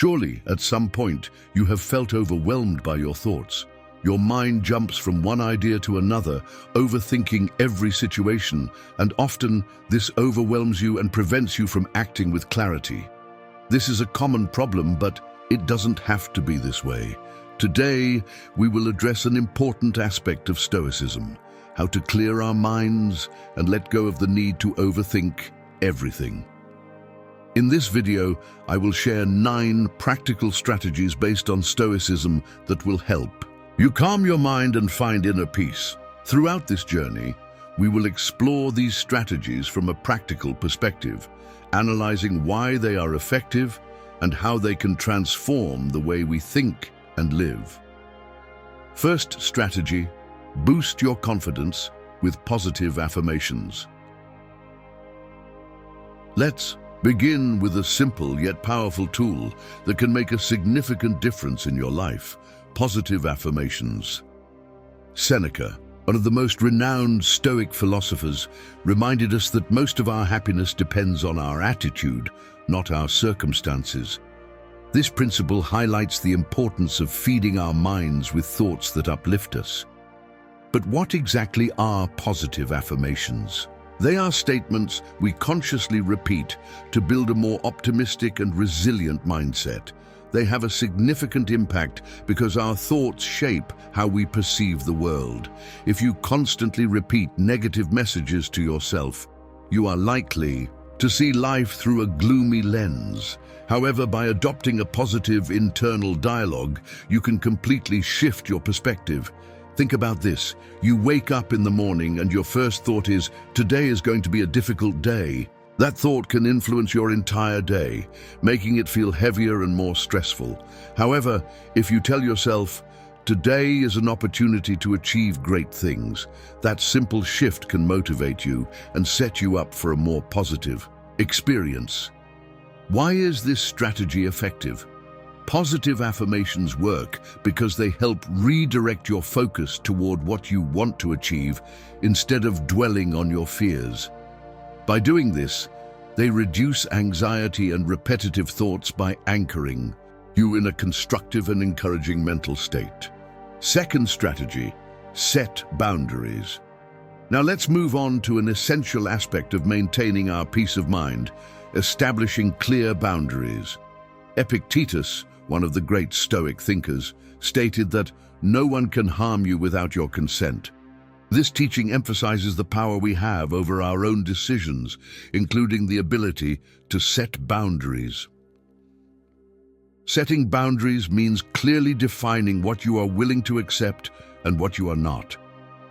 Surely, at some point, you have felt overwhelmed by your thoughts. Your mind jumps from one idea to another, overthinking every situation, and often this overwhelms you and prevents you from acting with clarity. This is a common problem, but it doesn't have to be this way. Today, we will address an important aspect of Stoicism: how to clear our minds and let go of the need to overthink everything. In this video, I will share 9 practical strategies based on Stoicism that will help you calm your mind and find inner peace. Throughout this journey, we will explore these strategies from a practical perspective, analyzing why they are effective and how they can transform the way we think and live. First strategy: boost your confidence with positive affirmations. Let's begin with a simple yet powerful tool that can make a significant difference in your life: positive affirmations. Seneca, one of the most renowned Stoic philosophers, reminded us that most of our happiness depends on our attitude, not our circumstances. This principle highlights the importance of feeding our minds with thoughts that uplift us. But what exactly are positive affirmations? They are statements we consciously repeat to build a more optimistic and resilient mindset. They have a significant impact because our thoughts shape how we perceive the world. If you constantly repeat negative messages to yourself, you are likely to see life through a gloomy lens. However, by adopting a positive internal dialogue, you can completely shift your perspective. Think about this. You wake up in the morning and your first thought is, "Today is going to be a difficult day." That thought can influence your entire day, making it feel heavier and more stressful. However, if you tell yourself, "Today is an opportunity to achieve great things," that simple shift can motivate you and set you up for a more positive experience. Why is this strategy effective? Positive affirmations work because they help redirect your focus toward what you want to achieve instead of dwelling on your fears. By doing this, they reduce anxiety and repetitive thoughts by anchoring you in a constructive and encouraging mental state. Second strategy: set boundaries. Now let's move on to an essential aspect of maintaining our peace of mind: establishing clear boundaries. Epictetus, one of the great Stoic thinkers, stated that no one can harm you without your consent. This teaching emphasizes the power we have over our own decisions, including the ability to set boundaries. Setting boundaries means clearly defining what you are willing to accept and what you are not,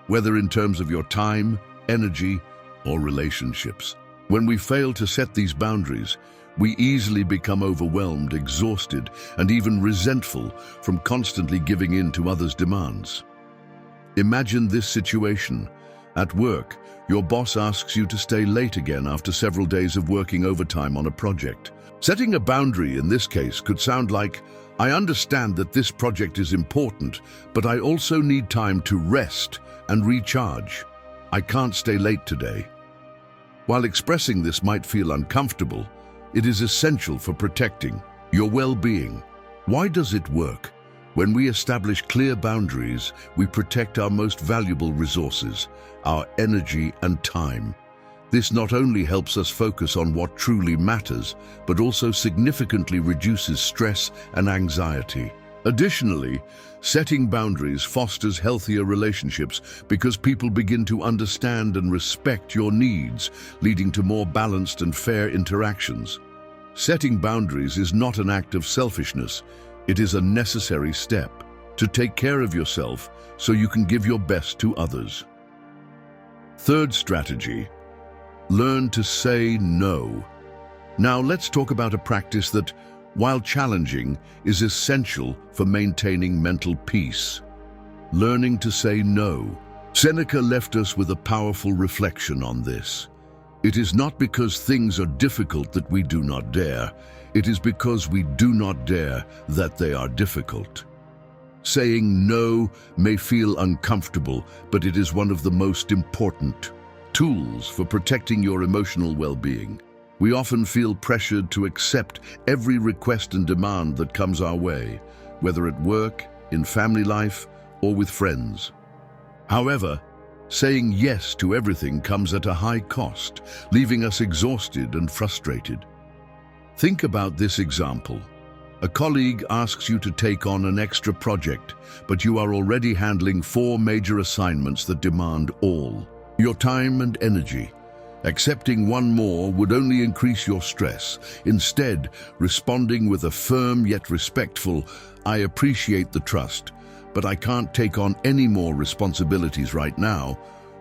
whether in terms of your time, energy, or relationships. When we fail to set these boundaries, we easily become overwhelmed, exhausted, and even resentful from constantly giving in to others' demands. Imagine this situation. At work, your boss asks you to stay late again after several days of working overtime on a project. Setting a boundary in this case could sound like, "I understand that this project is important, but I also need time to rest and recharge. I can't stay late today." While expressing this might feel uncomfortable, it is essential for protecting your well-being. Why does it work? When we establish clear boundaries, we protect our most valuable resources, our energy and time. This not only helps us focus on what truly matters, but also significantly reduces stress and anxiety. Additionally, setting boundaries fosters healthier relationships because people begin to understand and respect your needs, leading to more balanced and fair interactions. Setting boundaries is not an act of selfishness. It is a necessary step to take care of yourself so you can give your best to others. Third strategy: learn to say no. Now let's talk about a practice that, while challenging, is essential for maintaining mental peace. Learning to say no. Seneca left us with a powerful reflection on this. It is not because things are difficult that we do not dare. It is because we do not dare that they are difficult. Saying no may feel uncomfortable, but it is one of the most important tools for protecting your emotional well-being. We often feel pressured to accept every request and demand that comes our way, whether at work, in family life, or with friends. However, saying yes to everything comes at a high cost, leaving us exhausted and frustrated. Think about this example. A colleague asks you to take on an extra project, but you are already handling 4 major assignments that demand all your time and energy. Accepting one more would only increase your stress. Instead, responding with a firm yet respectful, "I appreciate the trust, but I can't take on any more responsibilities right now,"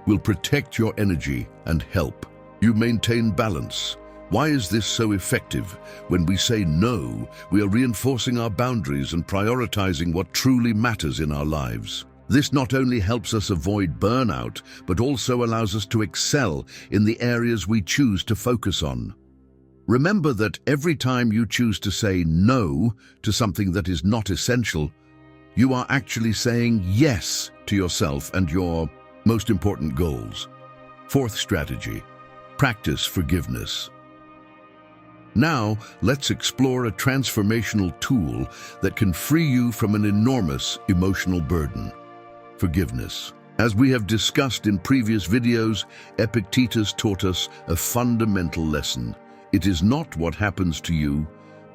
will protect your energy and help you maintain balance. Why is this so effective? When we say no, we are reinforcing our boundaries and prioritizing what truly matters in our lives. This not only helps us avoid burnout, but also allows us to excel in the areas we choose to focus on. Remember that every time you choose to say no to something that is not essential, you are actually saying yes to yourself and your most important goals. 4th strategy, practice forgiveness. Now, let's explore a transformational tool that can free you from an enormous emotional burden. Forgiveness. As we have discussed in previous videos, Epictetus taught us a fundamental lesson. It is not what happens to you,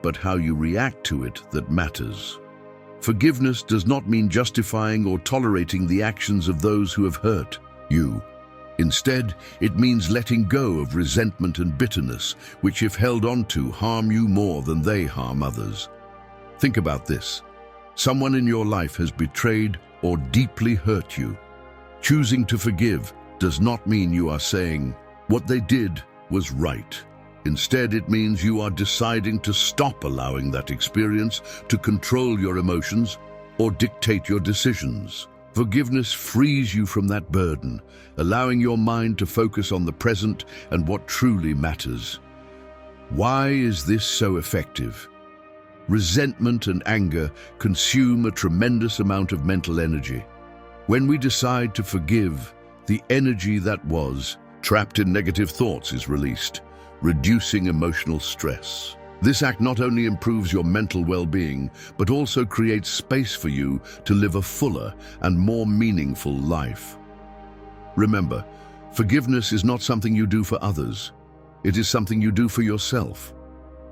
but how you react to it that matters. Forgiveness does not mean justifying or tolerating the actions of those who have hurt you. Instead, it means letting go of resentment and bitterness, which, if held onto, harm you more than they harm others. Think about this. Someone in your life has betrayed or deeply hurt you. Choosing to forgive does not mean you are saying, "What they did was right." Instead, it means you are deciding to stop allowing that experience to control your emotions or dictate your decisions. Forgiveness frees you from that burden, allowing your mind to focus on the present and what truly matters. Why is this so effective? Resentment and anger consume a tremendous amount of mental energy. When we decide to forgive, the energy that was trapped in negative thoughts is released, reducing emotional stress. This act not only improves your mental well-being, but also creates space for you to live a fuller and more meaningful life. Remember, forgiveness is not something you do for others. It is something you do for yourself.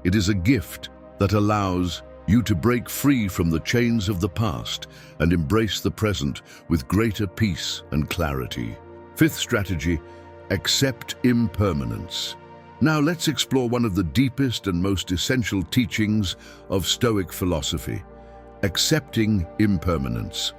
It is a gift that allows you to break free from the chains of the past and embrace the present with greater peace and clarity. 5th strategy, accept impermanence. Now let's explore one of the deepest and most essential teachings of Stoic philosophy, accepting impermanence.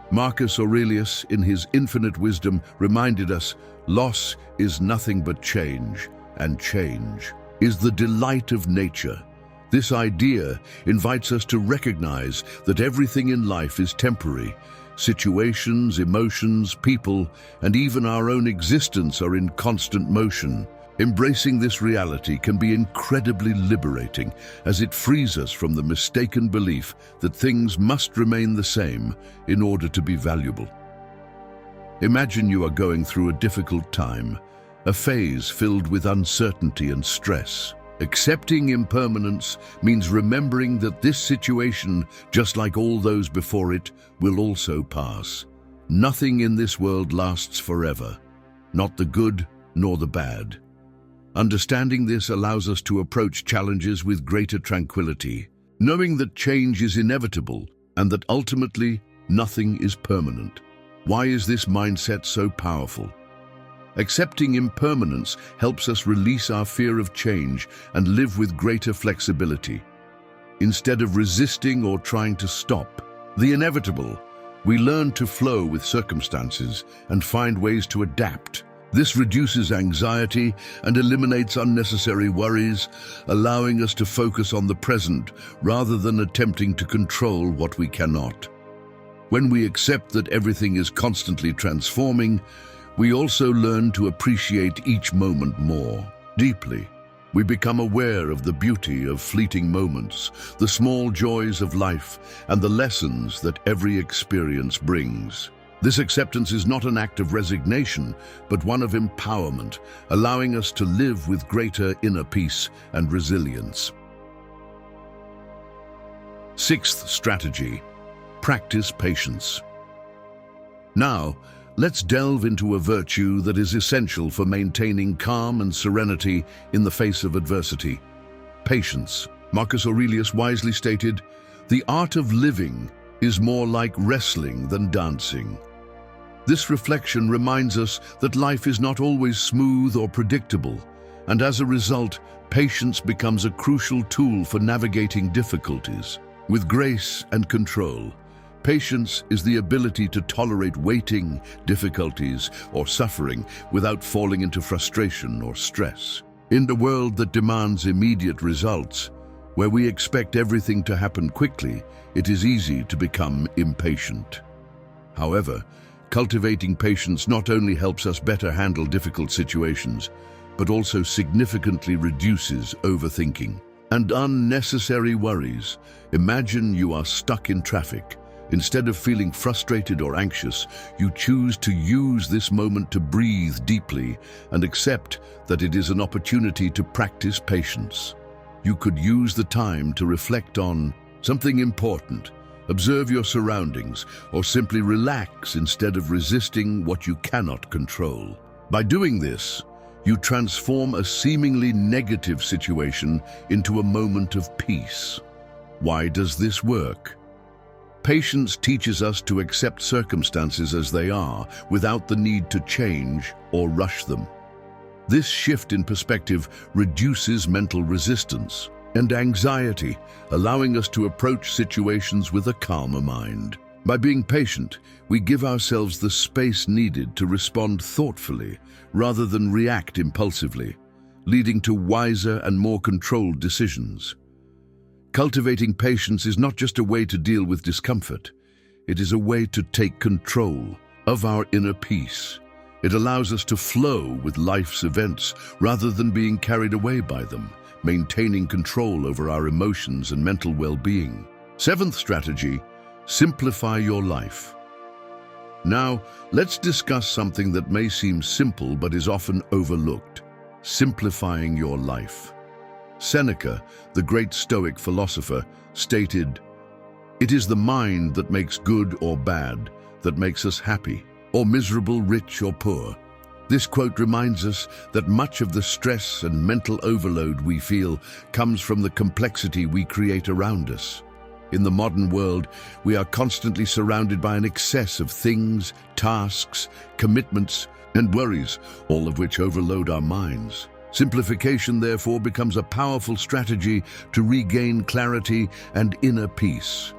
Marcus Aurelius, in his infinite wisdom, reminded us, loss is nothing but change, and change is the delight of nature. This idea invites us to recognize that everything in life is temporary. Situations, emotions, people, and even our own existence are in constant motion. Embracing this reality can be incredibly liberating, as it frees us from the mistaken belief that things must remain the same in order to be valuable. Imagine you are going through a difficult time, a phase filled with uncertainty and stress. Accepting impermanence means remembering that this situation, just like all those before it, will also pass. Nothing in this world lasts forever, not the good nor the bad. Understanding this allows us to approach challenges with greater tranquility, knowing that change is inevitable and that ultimately nothing is permanent. Why is this mindset so powerful? Accepting impermanence helps us release our fear of change and live with greater flexibility. Instead of resisting or trying to stop the inevitable, we learn to flow with circumstances and find ways to adapt. This reduces anxiety and eliminates unnecessary worries, allowing us to focus on the present rather than attempting to control what we cannot. When we accept that everything is constantly transforming, we also learn to appreciate each moment more deeply. We become aware of the beauty of fleeting moments, the small joys of life, and the lessons that every experience brings. This acceptance is not an act of resignation, but one of empowerment, allowing us to live with greater inner peace and resilience. Sixth strategy: practice patience. Now, let's delve into a virtue that is essential for maintaining calm and serenity in the face of adversity: patience. Marcus Aurelius wisely stated, "The art of living is more like wrestling than dancing." This reflection reminds us that life is not always smooth or predictable, and as a result, patience becomes a crucial tool for navigating difficulties. With grace and control, patience is the ability to tolerate waiting, difficulties, or suffering without falling into frustration or stress. In a world that demands immediate results, where we expect everything to happen quickly, it is easy to become impatient. However, cultivating patience not only helps us better handle difficult situations, but also significantly reduces overthinking and unnecessary worries. Imagine you are stuck in traffic. Instead of feeling frustrated or anxious, you choose to use this moment to breathe deeply and accept that it is an opportunity to practice patience. You could use the time to reflect on something important, observe your surroundings, or simply relax instead of resisting what you cannot control. By doing this, you transform a seemingly negative situation into a moment of peace. Why does this work? Patience teaches us to accept circumstances as they are without the need to change or rush them. This shift in perspective reduces mental resistance and anxiety, allowing us to approach situations with a calmer mind. By being patient, we give ourselves the space needed to respond thoughtfully rather than react impulsively, leading to wiser and more controlled decisions. Cultivating patience is not just a way to deal with discomfort, it is a way to take control of our inner peace. It allows us to flow with life's events rather than being carried away by them, maintaining control over our emotions and mental well-being. Seventh strategy: simplify your life. Now, let's discuss something that may seem simple but is often overlooked: simplifying your life. Seneca, the great Stoic philosopher, stated, "It is the mind that makes good or bad, that makes us happy, or miserable, rich or poor." This quote reminds us that much of the stress and mental overload we feel comes from the complexity we create around us. In the modern world, we are constantly surrounded by an excess of things, tasks, commitments, and worries, all of which overload our minds. Simplification, therefore, becomes a powerful strategy to regain clarity and inner peace.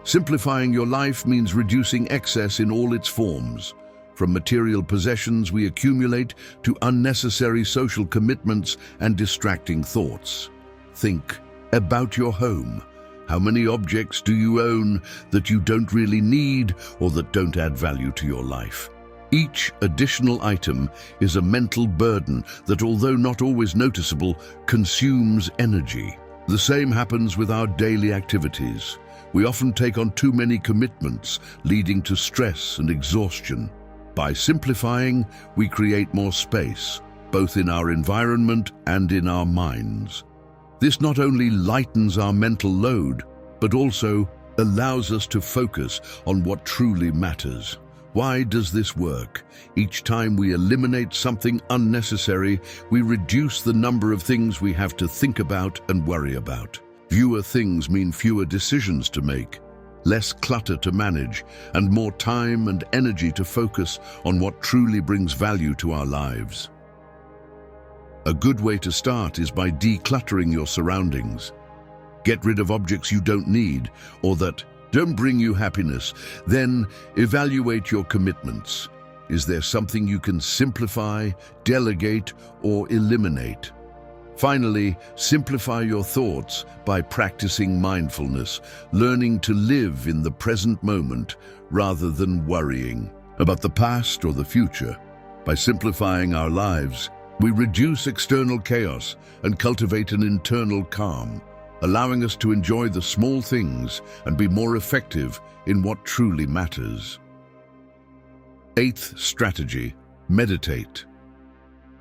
Simplifying your life means reducing excess in all its forms, from material possessions we accumulate to unnecessary social commitments and distracting thoughts. Think about your home. How many objects do you own that you don't really need or that don't add value to your life? Each additional item is a mental burden that, although not always noticeable, consumes energy. The same happens with our daily activities. We often take on too many commitments, leading to stress and exhaustion. By simplifying, we create more space, both in our environment and in our minds. This not only lightens our mental load, but also allows us to focus on what truly matters. Why does this work? Each time we eliminate something unnecessary, we reduce the number of things we have to think about and worry about. Fewer things mean fewer decisions to make, less clutter to manage, and more time and energy to focus on what truly brings value to our lives. A good way to start is by decluttering your surroundings. Get rid of objects you don't need or that don't bring you happiness. Then evaluate your commitments. Is there something you can simplify, delegate, or eliminate? Finally, simplify your thoughts by practicing mindfulness, learning to live in the present moment rather than worrying about the past or the future. By simplifying our lives, we reduce external chaos and cultivate an internal calm, allowing us to enjoy the small things and be more effective in what truly matters. Eighth strategy, meditate.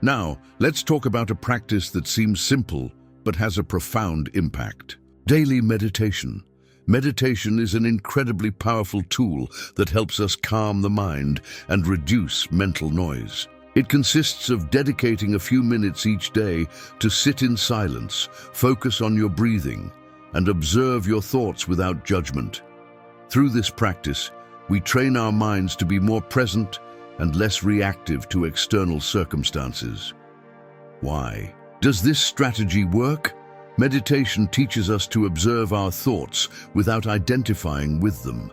Now, let's talk about a practice that seems simple but has a profound impact. Daily meditation. Meditation is an incredibly powerful tool that helps us calm the mind and reduce mental noise. It consists of dedicating a few minutes each day to sit in silence, focus on your breathing, and observe your thoughts without judgment. Through this practice, we train our minds to be more present and less reactive to external circumstances. Why? Does this strategy work? Meditation teaches us to observe our thoughts without identifying with them.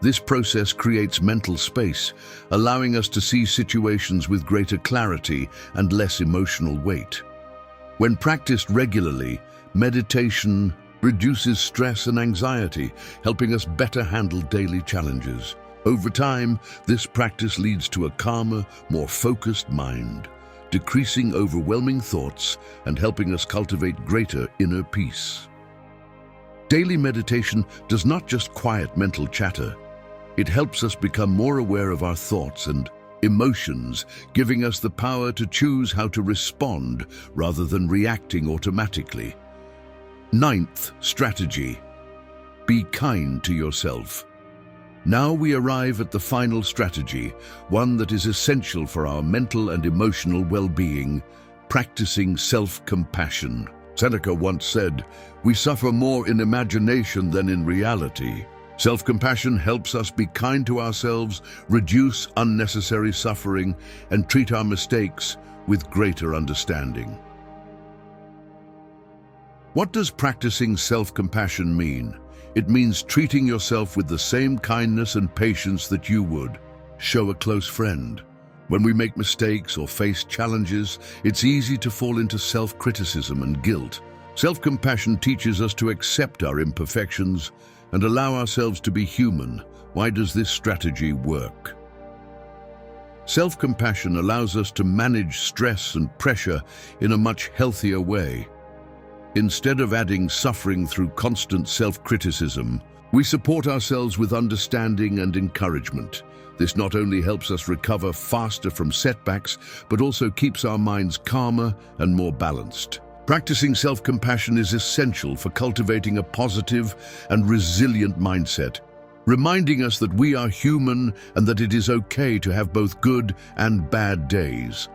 This process creates mental space, allowing us to see situations with greater clarity and less emotional weight. When practiced regularly, meditation reduces stress and anxiety, helping us better handle daily challenges. Over time, this practice leads to a calmer, more focused mind, decreasing overwhelming thoughts and helping us cultivate greater inner peace. Daily meditation does not just quiet mental chatter. It helps us become more aware of our thoughts and emotions, giving us the power to choose how to respond rather than reacting automatically. Ninth strategy, be kind to yourself. Now we arrive at the final strategy, one that is essential for our mental and emotional well-being, practicing self-compassion. Seneca once said, "We suffer more in imagination than in reality." Self-compassion helps us be kind to ourselves, reduce unnecessary suffering, and treat our mistakes with greater understanding. What does practicing self-compassion mean? It means treating yourself with the same kindness and patience that you would show a close friend. When we make mistakes or face challenges, it's easy to fall into self-criticism and guilt. Self-compassion teaches us to accept our imperfections and allow ourselves to be human. Why does this strategy work? Self-compassion allows us to manage stress and pressure in a much healthier way. Instead of adding suffering through constant self-criticism, we support ourselves with understanding and encouragement. This not only helps us recover faster from setbacks, but also keeps our minds calmer and more balanced. Practicing self-compassion is essential for cultivating a positive and resilient mindset, reminding us that we are human and that it is okay to have both good and bad days.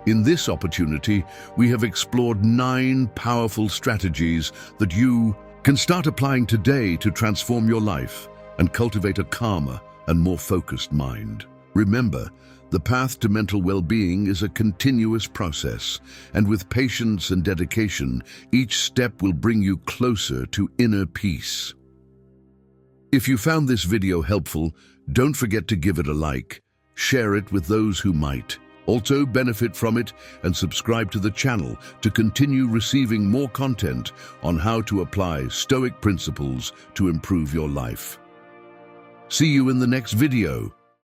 In this opportunity, we have explored 9 powerful strategies that you can start applying today to transform your life and cultivate a calmer and more focused mind. Remember, the path to mental well-being is a continuous process, and with patience and dedication, each step will bring you closer to inner peace. If you found this video helpful, don't forget to give it a like, share it with those who might also benefit from it, and subscribe to the channel to continue receiving more content on how to apply Stoic principles to improve your life. See you in the next video.